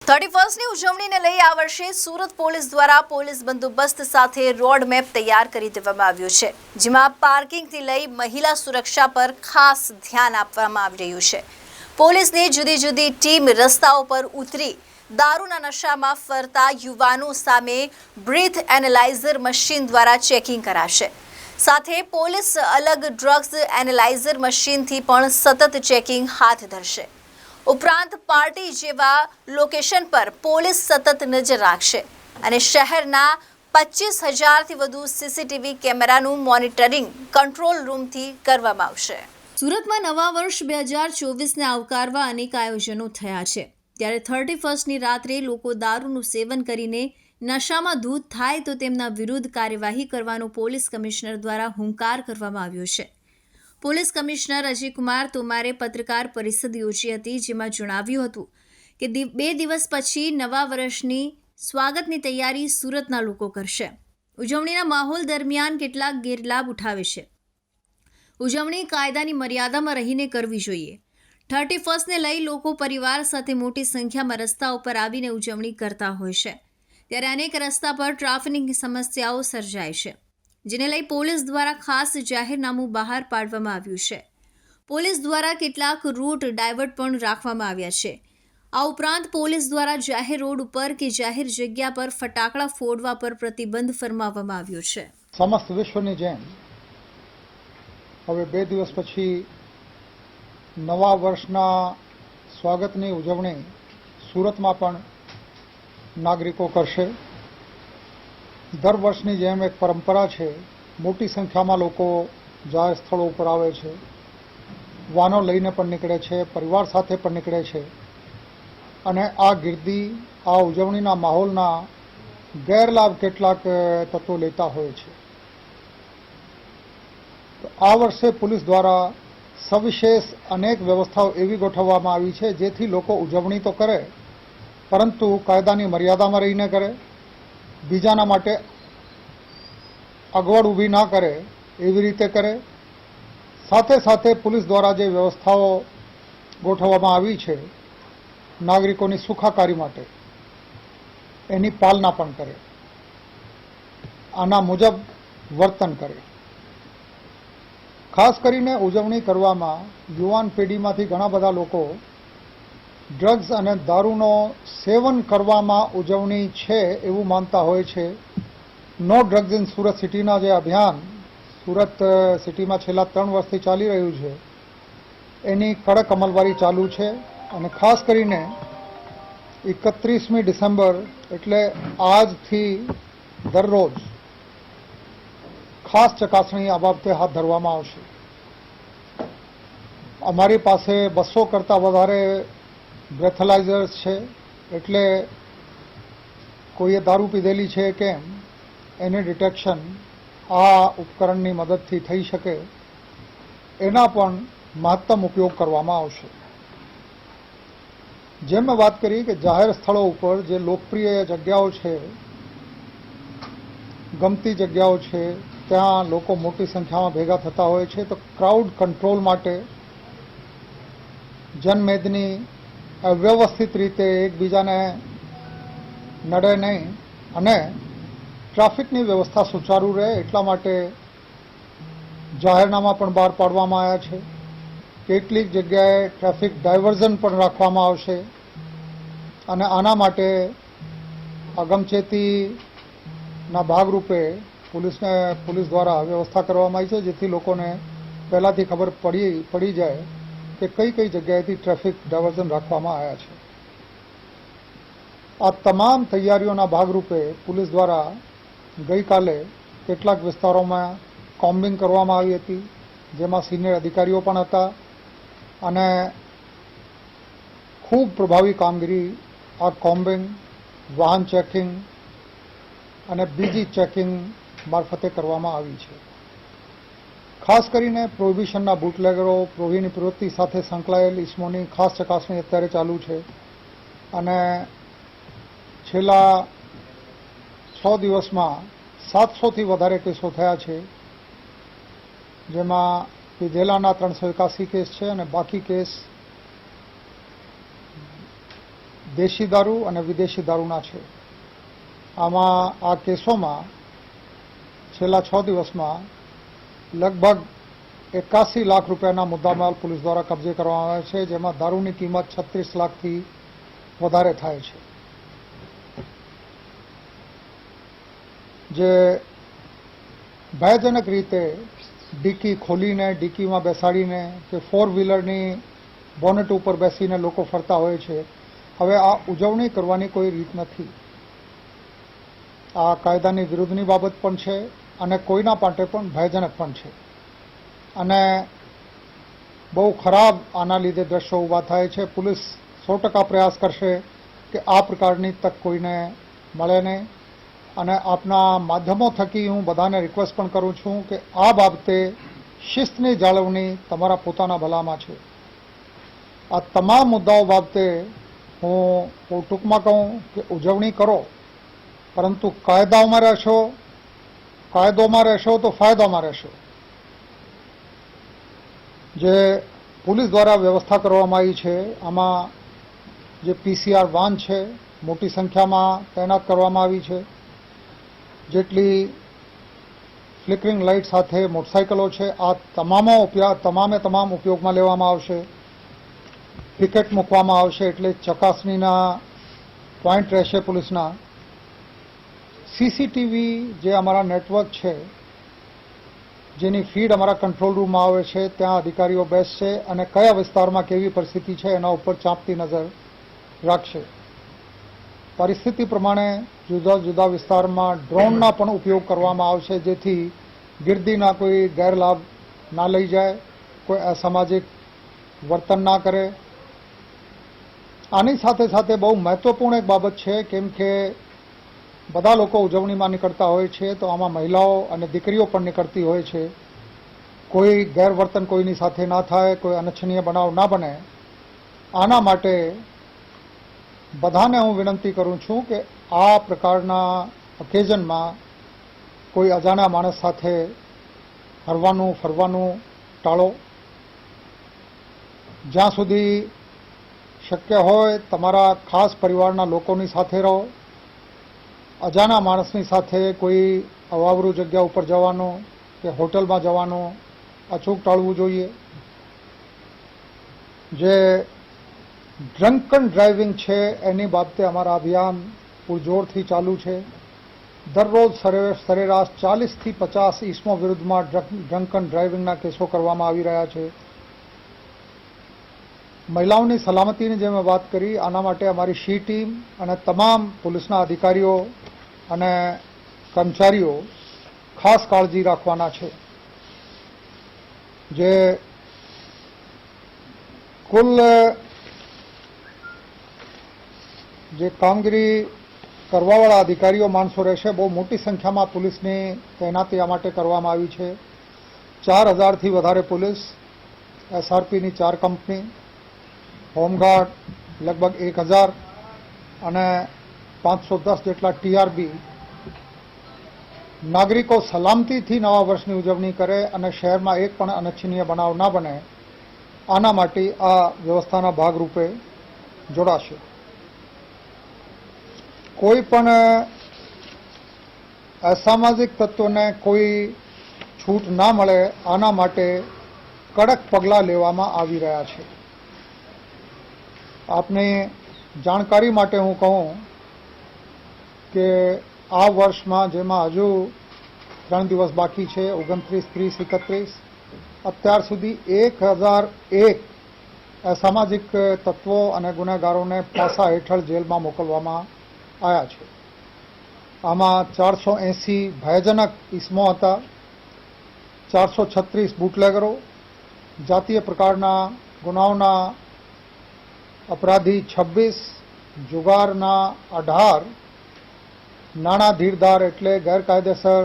31ની ઉજવણીને લઈ આ વર્ષે સુરત પોલીસ દ્વારા પોલીસ બંદોબસ્ત સાથે રોડ મેપ તૈયાર કરી દેવામાં આવ્યો છે, જેમાં પાર્કિંગથી લઈ મહિલા સુરક્ષા પર ખાસ ધ્યાન આપવામાં આવી રહ્યું છે। પોલીસની જુદી જુદી ટીમ રસ્તાઓ પર ઉતરી દારૂના નશામાં ફરતા યુવાનો સામે બ્રીથ એનાલાઇઝર મશીન દ્વારા ચેકિંગ કરાશે। સાથે પોલીસ અલગ ડ્રગ્સ એનાલાઇઝર મશીનથી પણ સતત ચેકિંગ હાથ ધરશે। ઉપરાંત પાર્ટી જેવા લોકેશન પર પોલીસ સતત નજર રાખશે અને શહેરના 25,000થી વધુ સીસીટીવી કેમેરાનું મોનિટરિંગ કંટ્રોલ રૂમથી કરવામાં આવશે। સુરતમાં નવા વર્ષ 2024ને આવકારવા અનેક આયોજનો થયા છે, ત્યારે 31ની રાત્રે લોકો દારૂનું સેવન કરીને નશામાં ધૂત થાય તો તેમના વિરુદ્ધ કાર્યવાહી કરવાનો પોલીસ કમિશનર દ્વારા હુંકાર કરવામાં આવ્યો છે। પોલીસ કમિશનર અજયકુમાર તોમારે પત્રકાર પરિષદ યોજી હતી, જેમાં જણાવ્યું હતું કે 2 દિવસ પછી નવા વર્ષની સ્વાગતની તૈયારી સુરતના લોકો કરશે। ઉજવણીના માહોલ દરમિયાન કેટલાક ગેરલાભ ઉઠાવે છે। ઉજવણી કાયદાની મર્યાદામાં રહીને કરવી જોઈએ। 31ને લઈ લોકો પરિવાર સાથે મોટી સંખ્યામાં રસ્તા ઉપર આવીને ઉજવણી કરતા હોય છે, ત્યારે અનેક રસ્તા પર ટ્રાફિકની સમસ્યાઓ સર્જાય છે, જેને લઈ પોલીસ દ્વારા ખાસ જાહેરનામું બહાર પાડવામાં આવ્યું છે। પોલીસ દ્વારા કેટલાક રૂટ ડાયવર્ટ પણ રાખવામાં આવ્યા છે। આ ઉપરાંત પોલીસ દ્વારા જાહેર રોડ ઉપર કે જાહેર જગ્યા પર ફટાકડા ફોડવા પર પ્રતિબંધ ફરમાવવામાં આવ્યો છે। સમસ્ત વિશ્વની જેમ હવે 2 દિવસ પછી નવા વર્ષના સ્વાગતની ઉજવણી સુરતમાં પણ નાગરિકો કરશે। દર વર્ષની જેમ એક પરંપરા છે, મોટી સંખ્યામાં લોકો જાહેર સ્થળો ઉપર આવે છે, વાહનો લઈને પણ નીકળે છે, પરિવાર સાથે પણ નીકળે છે અને આ ગીર્દી આ ઉજવણીના માહોલના ગેરલાભ કેટલાક તત્વો લેતા હોય છે। આ વર્ષે પોલીસ દ્વારા સવિશેષ અનેક વ્યવસ્થાઓ એવી ગોઠવવામાં આવી છે, જેથી લોકો ઉજવણી તો કરે પરંતુ કાયદાની મર્યાદામાં રહીને કરે, બીજાના માટે અગવડ ઊભી ના કરે એવી રીતે કરે। સાથે સાથે પોલીસ દ્વારા જે વ્યવસ્થાઓ ગોઠવવામાં આવી છે નાગરિકોની સુખાકારી માટે, એની પાલના પણ કરે, આના મુજબ વર્તન કરે। ખાસ કરીને ઉજવણી કરવામાં યુવાન પેઢીમાંથી ઘણા બધા લોકો ડ્રગ્સ અને દારૂનો સેવન કરવામાં ઉજવણી છે એવું માનતા હોય છે। નો ડ્રગ્સ ઇન સુરત સિટીના જે અભિયાન સુરત સિટીમાં છેલ્લા 3 વર્ષથી ચાલી રહ્યું છે, એની કડક અમલવારી ચાલુ છે અને ખાસ કરીને 31મી ડિસેમ્બર એટલે આજથી દરરોજ ખાસ ચકાસણી આ બાબતે હાથ ધરવામાં આવશે। અમારી પાસે 200 કરતાં વધારે બ્રેથલાઇઝર્સ છે, એટલે કોઈએ દારૂ પીધેલી છે કેમ એની ડિટેક્શન આ ઉપકરણની મદદથી થઈ શકે, એના પણ મહત્તમ ઉપયોગ કરવામાં આવશે। જેમ મેં વાત કરી કે જાહેર સ્થળો ઉપર જે લોકપ્રિય જગ્યાઓ છે, ગમતી જગ્યાઓ છે, ત્યાં લોકો મોટી સંખ્યામાં ભેગા થતા હોય છે, તો ક્રાઉડ કંટ્રોલ માટે જનમેદની વ્યવસ્થિત રીતે એકબીજાને નડે નહીં અને ટ્રાફિકની વ્યવસ્થા સુચારુ રહે એટલા માટે જાહેરનામા પણ બહાર પાડવામાં આવ્યા છે। કેટલીક જગ્યાએ ટ્રાફિક ડાયવર્ઝન પણ રાખવામાં આવશે અને આના માટે અગમચેતીના ભાગરૂપે પોલીસ દ્વારા વ્યવસ્થા કરવામાં આવી છે, જેથી લોકોને પહેલાંથી ખબર પડી જાય કે કઈ કઈ જગ્યાએથી ટ્રાફિક ડાયવર્ઝન રાખવામાં આવ્યા છે। આ તમામ તૈયારીઓના ભાગરૂપે પોલીસ દ્વારા ગઈકાલે કેટલાક વિસ્તારોમાં કોમ્બિંગ કરવામાં આવી હતી, જેમાં સિનિયર અધિકારીઓ પણ હતા અને ખૂબ પ્રભાવી કામગીરી આ કોમ્બિંગ, વાહન ચેકિંગ અને બીજી ચેકિંગ મારફતે કરવામાં આવી છે। ખાસ કરીને પ્રોહિબિશનના બુટલેગરો, પ્રોહિબિશનની પ્રવૃત્તિ સાથે સંકળાયેલ ઇસમોની ખાસ ચકાસણી અત્યારે ચાલુ છે અને છેલ્લા 6 દિવસમાં 700થી વધારે કેસો થયા છે, જેમાં પીધેલાના 381 કેસ છે અને બાકી કેસ દેશી દારૂ અને વિદેશી દારૂના છે. આમાં આ કેસોમાં છેલ્લા 6 દિવસમાં લગભગ 81 લાખ રૂપિયાના મુદ્દામાલ પોલીસ દ્વારા કબજે કરવામાં આવે છે, જેમાં દારૂની કિંમત 36 લાખથી વધારે થાય છે. જે ભયજનક રીતે ડીકી ખોલીને ડીકીમાં બેસાડીને કે 4 વ્હીલરની બોનેટ ઉપર બેસીને લોકો ફરતા હોય છે. હવે આ ઉજવણી કરવાની કોઈ રીત નથી. આ કાયદાની વિરુદ્ધની બાબત પણ છે અને કોઈના માટે પણ ભયજનક પણ છે. અને બહુ ખરાબ આના લીધે દ્રશ્યો ઊભા થાય છે. પોલીસ 100% પ્રયાસ કરશે કે આ પ્રકારની તક કોઈને મળે નહીં. અને આપના માધ્યમો થકી હું બધાને રિક્વેસ્ટ પણ કરું છું કે આ બાબતે શિસ્તની જાળવણી તમારા પોતાના ભલામાં છે. આ તમામ મુદ્દાઓ બાબતે હું ટૂંકમાં કહું કે ઉજવણી કરો, પરંતુ કાયદાઓમાં રહેશો તો ફાયદામાં રહેશો. જે પોલીસ દ્વારા વ્યવસ્થા કરવામાં આવી છે, આમાં જે PCR વાન છે મોટી સંખ્યામાં તૈનાત કરવામાં આવી છે. જેટલી ફ્લિકરિંગ લાઇટ સાથે મોટરસાઇકલો છે, આ તમામ ઉપયોગમાં લેવામાં આવશે. પિકેટ મૂકવામાં આવશે, એટલે ચકાસણીના પોઈન્ટ રહેશે પોલીસના. CCTV જે અમારા નેટવર્ક છે, જેની ફીડ અમારા કંટ્રોલ રૂમમાં આવે છે, ત્યાં અધિકારીઓ બેસશે અને કયા વિસ્તારમાં કેવી પરિસ્થિતિ છે એના ઉપર ચાંપતી નજર રાખશે. પરિસ્થિતિ પ્રમાણે જુદા જુદા વિસ્તારમાં ડ્રોનના પણ ઉપયોગ કરવામાં આવશે, જેથી ગીર્દીના કોઈ ગેરલાભ ના લઈ જાય, કોઈ અસામાજિક વર્તન ના કરે. આની સાથે સાથે બહુ મહત્વપૂર્ણ એક બાબત છે, કેમ કે બધા લોકો ઉજવણીમાં નીકળતા હોય છે, તો આમાં મહિલાઓ અને દીકરીઓ પણ નીકળતી હોય છે. કોઈ ગેરવર્તન કોઈની સાથે ના થાય, કોઈ અનિચ્છનીય બનાવ ના બને. આના માટે બધાને હું વિનંતી કરું છું કે આ પ્રકારના ઓકેઝનમાં કોઈ અજાણ્યા માણસ સાથે હરવાનું ફરવાનું ટાળો. જ્યાં સુધી શક્ય હોય તમારા ખાસ પરિવારના લોકોની સાથે રહો. અજાણ્યા માણસની સાથે કોઈ અવાવરૂ જગ્યા ઉપર જવાનું કે હોટલમાં જવાનું અચૂક ટાળવું જોઈએ. જે ડ્રંકન ડ્રાઇવિંગ છે એની બાબતે અમારા અભિયાન પૂરજોરથી ચાલુ છે. દરરોજ સરેરાશ 40થી 50 ઈસમો વિરુદ્ધમાં ડ્રંકન ડ્રાઇવિંગના કેસો કરવામાં આવી રહ્યા છે. મહિલાઓની સલામતીની જે મેં વાત કરી, આના માટે અમારી શી ટીમ અને તમામ પોલીસના અધિકારીઓ અને કર્મચારીઓ ખાસ કાળજી રાખવાના છે. જે કુલ જે કામગીરી કરવાવાળા અધિકારીઓ માણસો રહેશે, બહુ મોટી સંખ્યામાં પોલીસની તૈનાતી આ માટે કરવામાં આવી છે. 4000થી વધારે પોલીસ, SRPની 4 કંપની, હોમગાર્ડ લગભગ 1000 અને 510 જેટલા TRB. નાગરિકો સલામતીથી નવા વર્ષની ઉજવણી કરે અને શહેરમાં એક પણ અનિચ્છનીય બનાવ ના બને, આના માટે આ વ્યવસ્થાના ભાગરૂપે જોડાશે. કોઈ પણ અસામાજિક તત્વોને કોઈ છૂટ ના મળે, આના માટે કડક પગલાં લેવામાં આવી રહ્યા છે. આપની જાણકારી માટે હું કહું કે આ વર્ષમાં, જેમાં હજુ 3 દિવસ બાકી છે, 29, 30, 31, અત્યાર સુધી 1001 અસામાજિક તત્વો અને ગુનેગારોને પાસા હેઠળ જેલમાં મોકલવામાં આવ્યા છે. આમાં 480 ભયજનક ઇસમો હતા, 436 બુટલેગરો, જાતીય પ્રકારના ગુનાઓના અપરાધી 26, જુગારના 18, નાણાં ધીરધાર એટલે ગેરકાયદેસર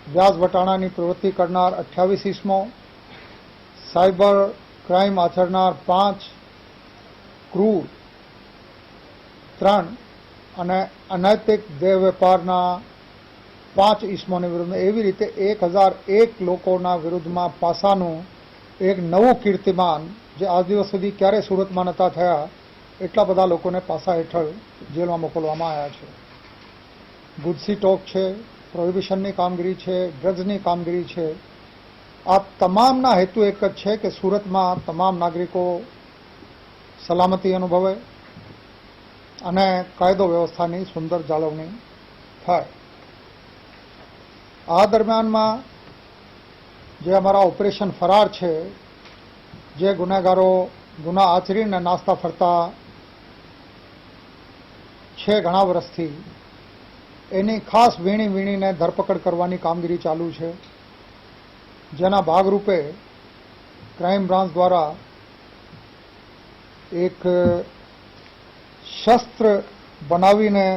વ્યાજ વટાણાની પ્રવૃત્તિ કરનાર 28 ઇસમો, સાયબર ક્રાઇમ આચરનાર 5, ક્રૂર 3 અને અનૈતિક દેહ વેપારના 5 ઇસમોની વિરુદ્ધ. એવી રીતે 1001 લોકોના વિરુદ્ધમાં પાસાનું એક નવું કીર્તિમાન, જે આજ દિવસ સુધી ક્યારેય સુરતમાં નહોતા થયા, એટલા બધા લોકોને પાસા હેઠળ જેલમાં મોકલવામાં આવ્યા છે. ગુજસી ટોક છે, પ્રોહિબિશનની કામગીરી છે, ડ્રગ્સની કામગીરી છે. આ તમામના હેતુ એક જ છે કે સુરતમાં તમામ નાગરિકો સલામતી અનુભવે અને કાયદો વ્યવસ્થાની સુંદર જાળવણી થાય. આ દરમિયાનમાં જે અમારા ઓપરેશન ફરાર છે, જે ગુનેગારો ગુના આચરીને નાસ્તા ફરતા છે ઘણા વર્ષથી, એની ખાસ વીણીને ધરપકડ કરવાની કામગીરી ચાલુ છે. જેના ભાગરૂપે ક્રાઇમ બ્રાન્ચ દ્વારા એક શસ્ત્ર બનાવીને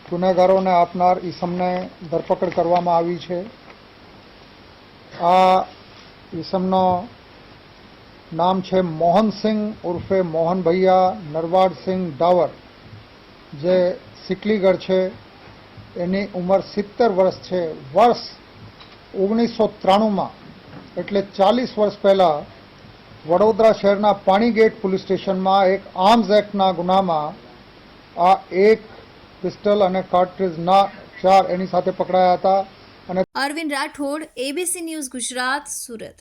ગુનેગારોને આપનાર ઈસમને ધરપકડ કરવામાં આવી છે. આ ઈસમનો નામ છે મોહનસિંહ ઉર્ફે મોહન ભૈયા નરવાડસિંહ ડાવર, જે સિકલીગઢ છે. એની ઉંમર 70 વર્ષ છે. વર્ષ 1993માં એટલે 40 વર્ષ પહેલા વડોદરા શહેરના પાણીગેટ પોલીસ સ્ટેશનમાં એક આર્મ્સ એક્ટના ગુનામાં આ એક પિસ્ટલ અને કાર્ટ્રીજના 4 એની સાથે પકડાયા હતા. અને અરવિંદ રાઠોડ, ABC ન્યૂઝ ગુજરાત, સુરત.